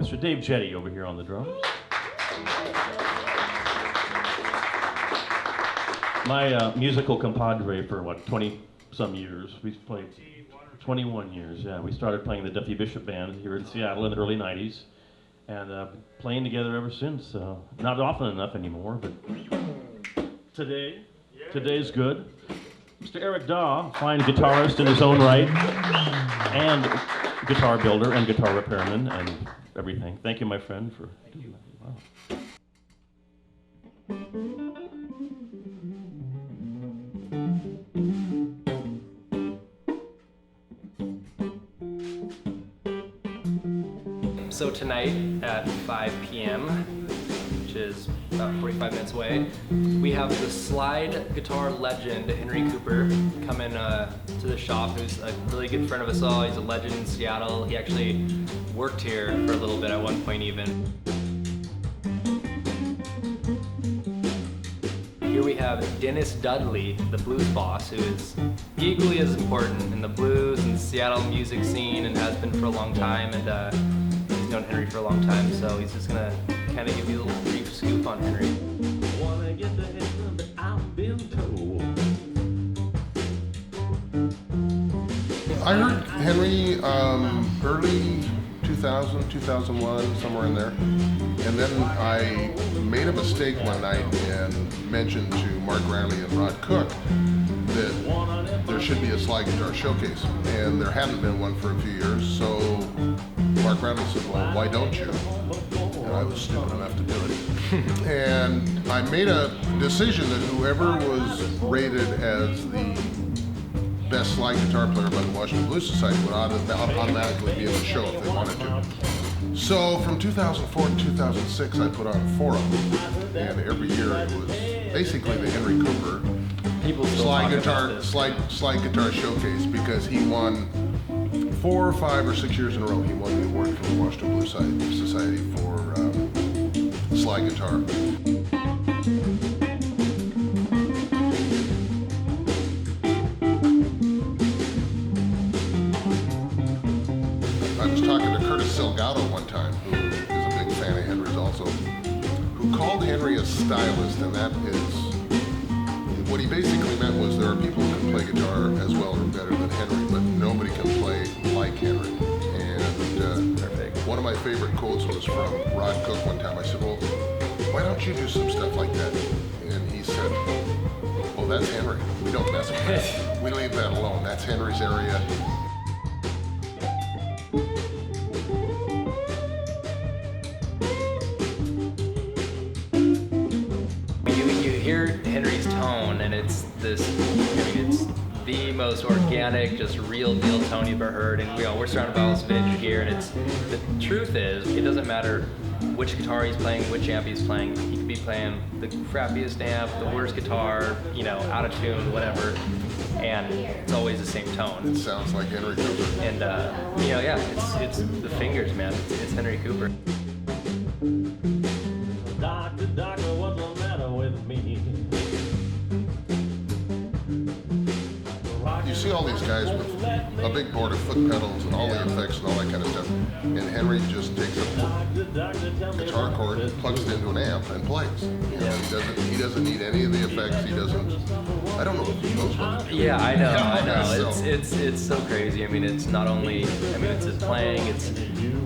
Mr. Dave Jetty over here on the drums. My musical compadre for, 20-some years. We've played 21 years, yeah. We started playing the Duffy Bishop Band here in Seattle in the early 90s. And playing together ever since. Not often enough anymore, but today's good. Mr. Eric Daw, fine guitarist in his own right, and guitar builder and guitar repairman and everything. Thank you, my friend, for doing that. Wow. So tonight at 5 p.m., which is about 45 minutes away, we have the slide guitar legend, Henry Cooper, coming to the shop, who's a really good friend of us all. He's a legend in Seattle. He actually worked here for a little bit at one point even. Here we have Dennis Dudley, the blues boss, who is equally as important in the blues and Seattle music scene and has been for a long time. And he's known Henry for a long time, so he's just gonna kind of give you a little brief scoop on Henry. Wanna get the heaven, but I've been told. I heard Henry early 2000, 2001, somewhere in there. And then I made a mistake one night and mentioned to Mark Riley and Rod Cook that there should be a slide guitar showcase. And there hadn't been one for a few years, so Mark Riley said, well, why don't you? And I was stupid enough to do it. And I made a decision that whoever was rated as the best slide guitar player by the Washington Blues Society would automatically be in the show if they wanted to. So from 2004 to 2006, I put on a forum, and every year it was basically the Henry Cooper slide guitar showcase, because he won 4 or 5 or 6 years in a row. He won the award from the Washington Blues Society for slide guitar. I was talking to Curtis Salgado one time, who is a big fan of Henry's also, who called Henry a stylist, and that is, what he basically meant was there are people who can play guitar as well or better than Henry, but nobody can play like Henry. And one of my favorite quotes was from Rod Cook one time. I said, well, why don't you do some stuff like that? And he said, well, that's Henry. We don't mess with that. We leave that alone. That's Henry's area. You hear Henry's tone, and it's this, it's the most organic, just real deal tone you've ever heard. And we're surrounded by all this vintage gear, and the truth is, it doesn't matter which guitar he's playing, which amp he's playing. He could be playing the crappiest amp, the worst guitar, out of tune, whatever, and it's always the same tone. It sounds like Henry Cooper. And it's the fingers, man. It's Henry Cooper. Doctor, what's the matter with me? You see all these guys with a big board of foot pedals and all the effects and all that kind of stuff, and Henry just takes a guitar cord, plugs it into an amp, and plays. He doesn't need any of the effects. He doesn't. I don't know if he knows what to do. Yeah, I know. It's so crazy. I mean, it's not only. It's his playing. It's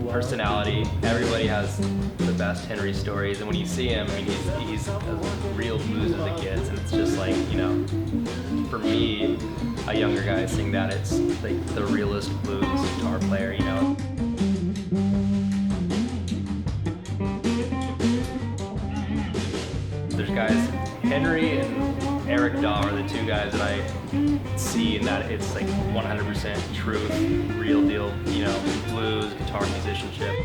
personality. Everybody has the best Henry stories, and when you see him, he's a real blues as it gets, and it's just like, for me, a younger guy seeing that, it's like the realest blues guitar player, There's guys, Henry and Eric Daw are the two guys that I see, and that it's like 100% truth, real deal, blues, guitar musicianship.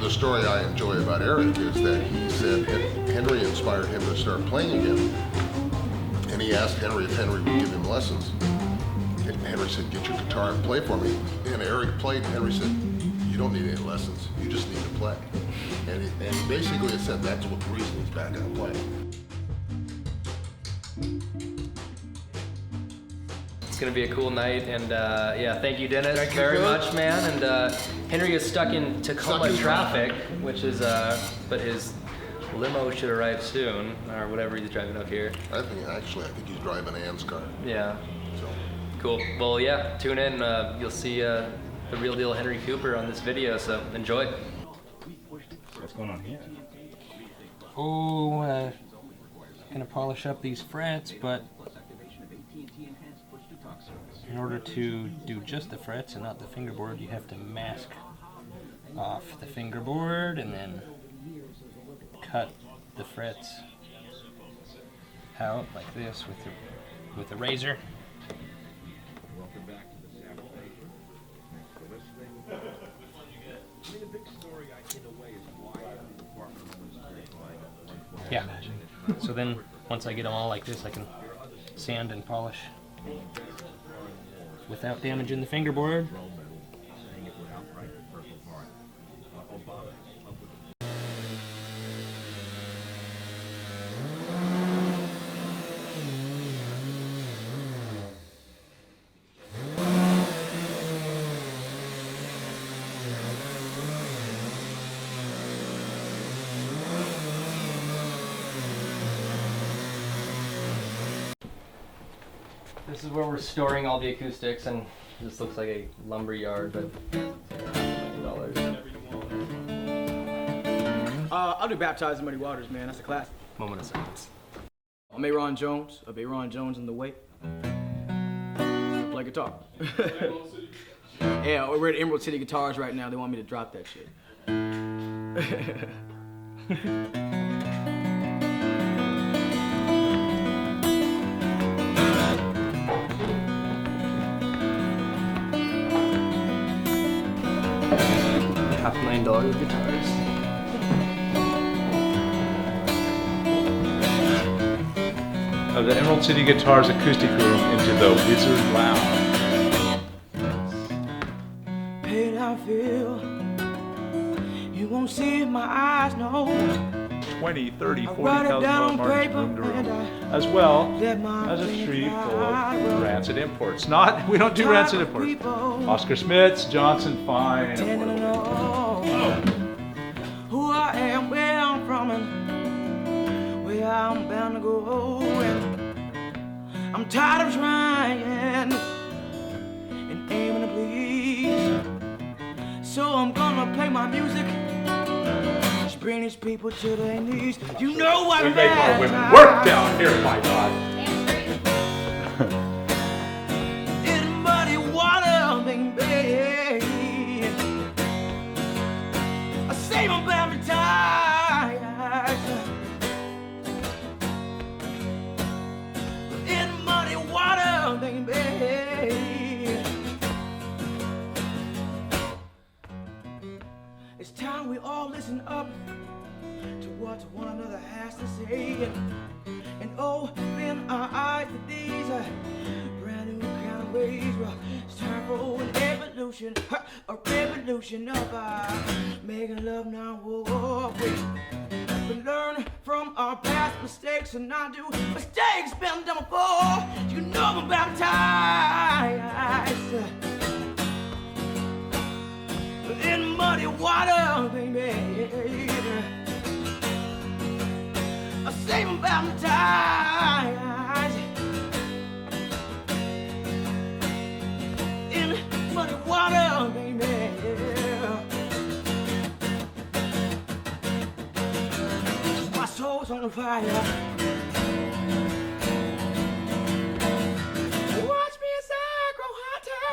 The story I enjoy about Eric is that he said Henry inspired him to start playing again, and he asked Henry if Henry would give him lessons. And Henry said, get your guitar and play for me. And Eric played, and Henry said, you don't need any lessons, you just need to play. And basically it said that's what the reason he's back out playing. gonna be a cool night, and yeah, thank you, Dennis, very much, man. And Henry is stuck in Tacoma traffic, which is but his limo should arrive soon, or whatever he's driving up here. I think he's driving Ann's car. Yeah. So. Cool. Well, yeah, tune in. You'll see the real deal Henry Cooper on this video, so enjoy. What's going on here? Oh, gonna polish up these frets, but in order to do just the frets and not the fingerboard, you have to mask off the fingerboard and then cut the frets out like this with the razor. Yeah. So then, once I get them all like this, I can sand and polish without damaging the fingerboard. This is where we're storing all the acoustics, and this looks like a lumber yard, but $1,000. I'll do Baptized in Muddy Waters, man. That's a classic. Moment of silence. I'm Aaron Jones of Aaron Jones in the Way. Play guitar. Yeah, we're at Emerald City Guitars right now. They want me to drop that shit. $500,000 guitars. Of the Emerald City Guitars acoustic room into the Wizard Lounge. Pain I feel. You won't see in my eyes, no. 20, 30, I write it down $40,000 on paper room to room. and As well let my as a things tree full fly. of rancid imports. We don't do rancid imports. Oscar Smiths, Johnson, Fine, and Tending to affordable. know who I am, where I'm from, and where I'm bound to go. And I'm tired of trying and aiming to please. So I'm gonna play my music, just bring these people to their knees. You know what We make our women work down here, my God. in muddy water, baby. I save them baptized in muddy water, baby. It's time we all listen up to what one another has to say, and open our eyes to these brand new kind of ways. Well, it's time for an evolution, a revolution of making love now. We learn from our past mistakes and not do mistakes been done before. You know I'm baptized in muddy water, baby. I say I'm baptized in muddy water, baby. My soul's on fire. Watch me as I grow hotter.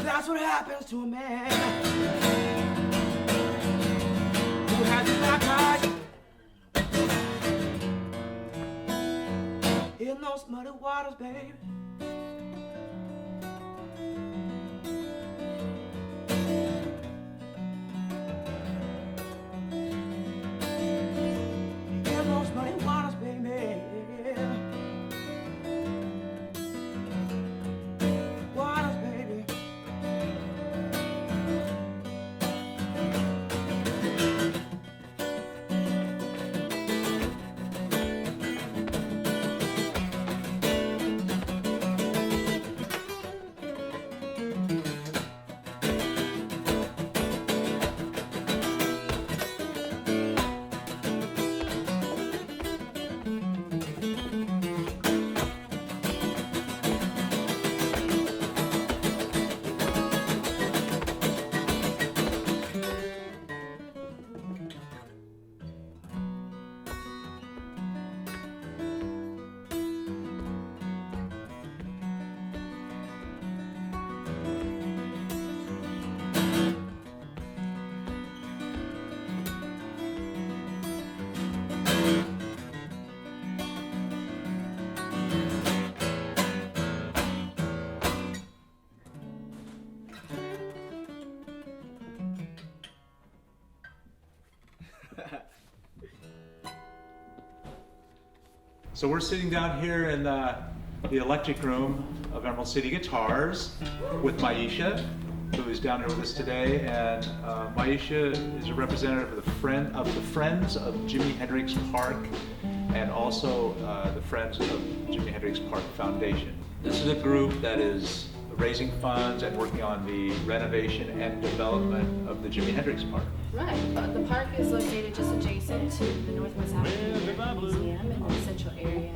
That's what happens to a man who has his black eyes in those muddy waters, baby. In those muddy waters, baby. Waters, baby. So we're sitting down here in the electric room of Emerald City Guitars with Maisha, who is down here with us today. And Maisha is a representative of the Friends of Jimi Hendrix Park, and also the Friends of Jimi Hendrix Park Foundation. This is a group that is raising funds and working on the renovation and development of the Jimi Hendrix Park. Right. The park is located just adjacent to the Northwest African American Museum in the central area,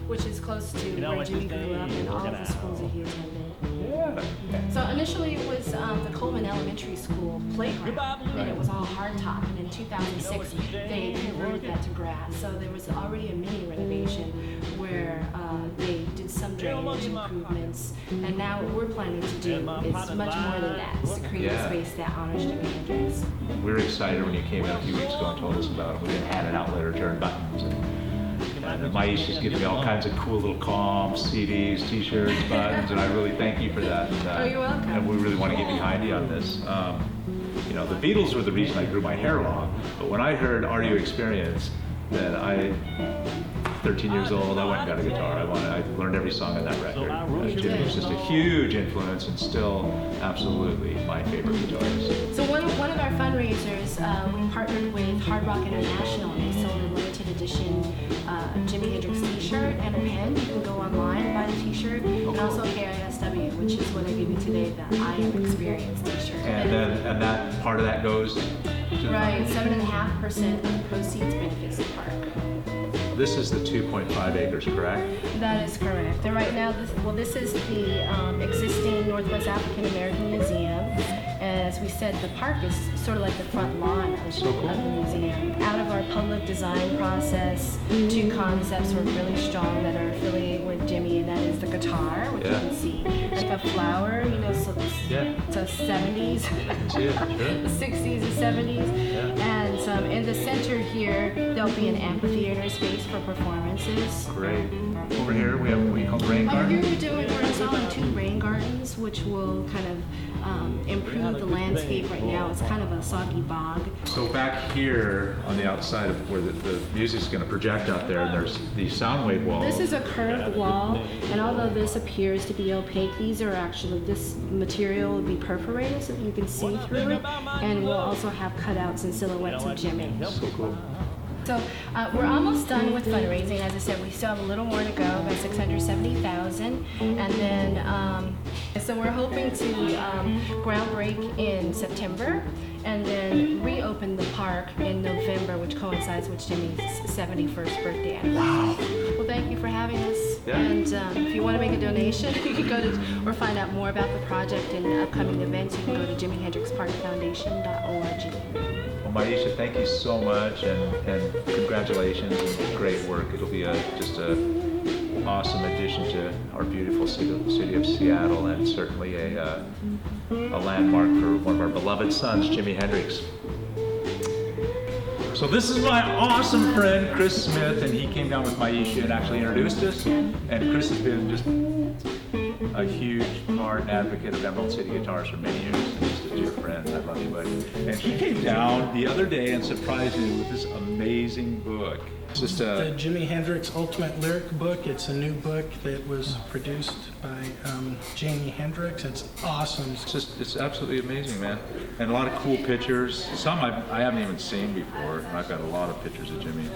which is close to where Jimmy grew up and all of the schools that he attended. Yeah. So initially it was the Coleman Elementary School playground, and it was all hardtop. And in 2006 they converted that to grass. So there was already a mini renovation where they did some drainage improvements. And now what we're planning to do is much more than that. It's to create a space that honors Jimi Hendrix. We were excited when you came in a few weeks ago and told us about it. We didn't hand it out literature and buttons. And Maisha's giving me all kinds of cool little comps, CDs, t-shirts, buttons, and I really thank you for that. Oh, you're welcome. And we really want to get behind you on this. You know, the Beatles were the reason I grew my hair long, but when I heard Are You Experienced, then 13 years old, I went and got a guitar. I learned every song on that record. Jimmy was just a huge influence and still absolutely my favorite guitarist. So one of our fundraisers, we partnered with Hard Rock International, and they sold a limited edition Jimi Hendrix t-shirt and a pen. You can go online and buy the t-shirt, and also KISW, which is what I gave you today, the I Am Experienced t-shirt. And that part of that goes to right, 7.5% of the proceeds benefits the park. This is the 2.5 acres, correct? That is correct. And right now, this is the existing Northwest African American Museum. And as we said, the park is sort of like the front lawn of the museum. Out of our public design process, two concepts were really strong that are affiliated with Jimmy, and that is the guitar, which you can see, like a flower, you know, so the 70s, See it, sure. the 60s and 70s. And in the center here, there'll be an amphitheater space for performances. Great. Over here, we have what you call the rain Over garden. here we're installing 2 rain gardens, which will kind of improve the landscape. Right now it's kind of a soggy bog. So back here on the outside of where the music's going to project out there, there's the sound wave wall. This is a curved wall, and although this appears to be opaque, these are actually, this material will be perforated so that you can see through it, and we'll also have cutouts and silhouettes of Jimmy. So cool. So we're almost done with fundraising. As I said, we still have a little more to go, about $670,000, and then so we're hoping to groundbreak in September, and then reopen the park in November, which coincides with Jimmy's 71st birthday anniversary. Wow! Well, thank you for having us. Yeah. And if you want to make a donation, you can go to or find out more about the project and upcoming events. You can go to JimiHendrixParkFoundation.org. Well, Maisha, thank you so much, and congratulations and great work. It'll be just a awesome addition to our beautiful city of Seattle, and certainly a landmark for one of our beloved sons, Jimi Hendrix. So this is my awesome friend, Chris Smith, and he came down with Maisha and actually introduced us. And Chris has been just a huge part and advocate of Emerald City Guitars for many years, and just a dear friend. I love you, buddy. And he came down the other day and surprised me with this amazing book. It's just The Jimi Hendrix Ultimate Lyric Book. It's a new book that was produced by Jimi Hendrix. It's awesome. It's absolutely amazing, man. And a lot of cool pictures. Some I haven't even seen before. I've got a lot of pictures of Jimmy.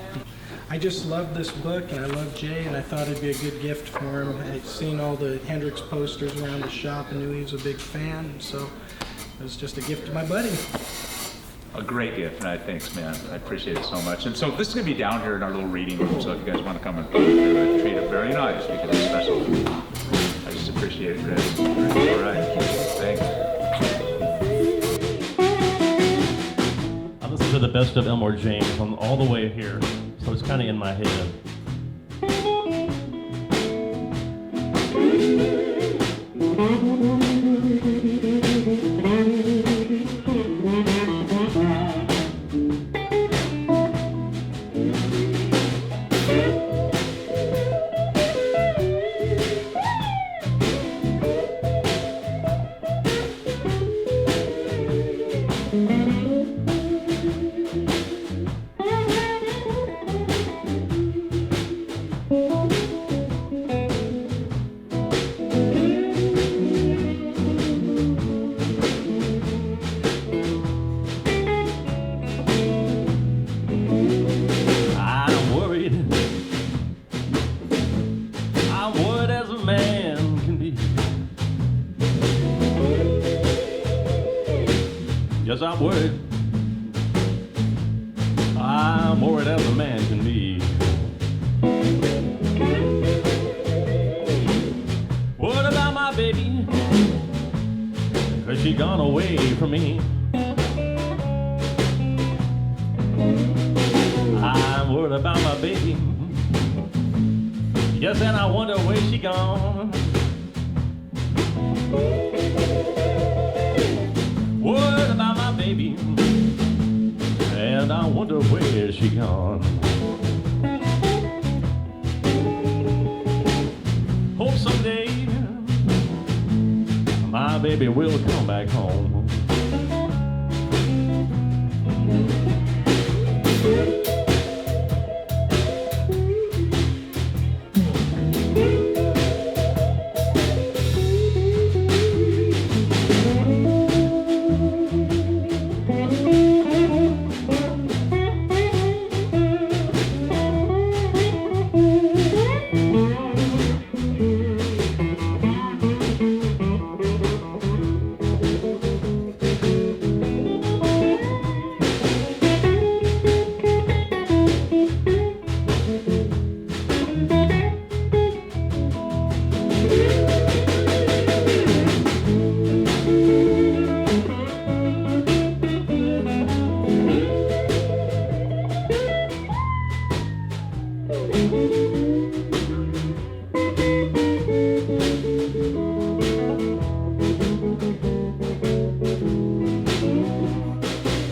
I just love this book, and I love Jay, and I thought it'd be a good gift for him. I'd seen all the Hendrix posters around the shop and knew he was a big fan, so it was just a gift to my buddy. A great gift, and thanks, man. I appreciate it so much. And so this is going to be down here in our little reading room, so if you guys want to come and go through it, treat it very nice because it's special. I just appreciate it, Chris. All right. Thanks. I listened to the best of Elmore James on all the way here, so it's kind of in my head. stop worried. I'm worried as a man can be. What about my baby? 'Cause she gone away from me. I'm worried about my baby. Yes, and I wonder where she gone. Worried about my baby, and I wonder where she gone. Hope someday my baby will come back home.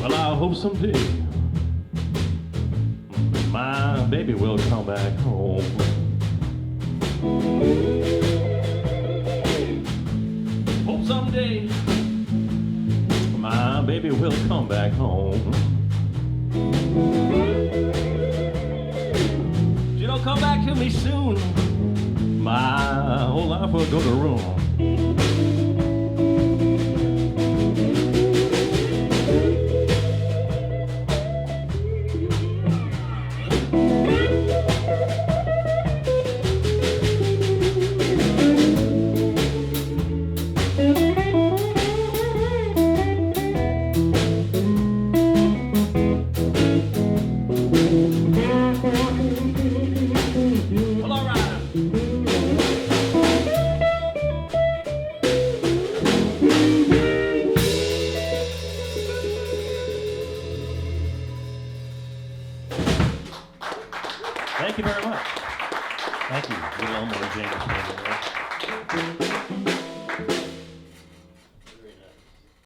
Well, I hope someday my baby will come back home. Hope someday my baby will come back home. If you don't come back to me soon, my whole life will go to ruin. Well, all right. Thank you very much. Thank you. A little more James.